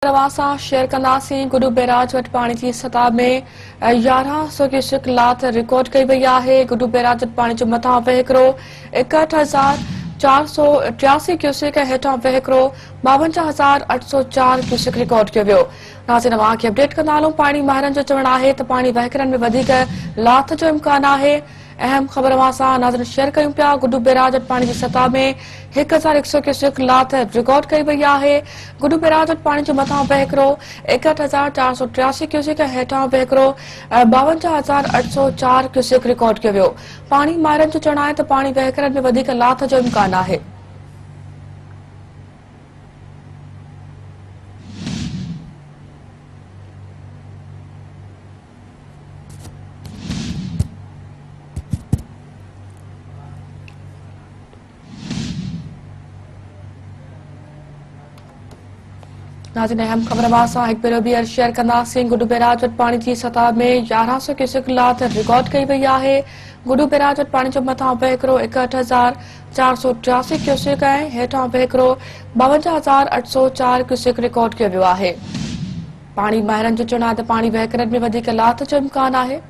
रवासा share कंदासीं। गुडू barrage वटि पाणी जी सतह में 1100 क्यूसेक लात रिकॉर्ड कई वई आहे। गुडू बैराज वटि पाणी जो मथां वहिकिरो 61,483 क्यूसेक ऐं हेठां वहिकिरो 52,804 क्यूसेक रिकॉर्ड कयो वियो। नाज़रीन, अवां खे अपडेट कंदा हलूं। पाणी माहिरनि जो चवणु आहे त पाणी वहिकरनि में वधीक लाथ जो इम्कान आहे। अहम ख़बर अवां सां नाज़रीन शेयर कयूं पिया। गुडू बैराज वटि पाणी जी सतह में 1,100 क्यूसेक लाथ रिकॉर्ड कई वई आहे। गुडू बैराज वटि पाणी जो मथां वहिकिरो 61,483 क्यूसेक ऐं हेठां वहिकिरो 52,804 क्यूसेक रिकॉर्ड कयो वियो। पाणी माहिरनि जो चवणु आहे त पाणी वहिकरनि में वधीक लाथ जो इम्कान आहे। नाज़रीन, अहम ख़बर अवां सां हिकु भेरो ॿीहर शेयर कंदासीं। गुडू बैराज वटि पाणी जी सतह में 1100 क्यूसेक लात रिकॉर्ड कई वई आहे। गुडू बैराज वटि पाणी जो मथां वहिकिरो 61,483 क्यूसेक ऐं हेठां वहिकिरो 52,804 क्यूसेक रिकॉर्ड कयो वियो आहे। पाणी माहिरनि जो चवणु आहे त पाणी वहिकरनि में वधीक लाथ जो इम्कान आहे।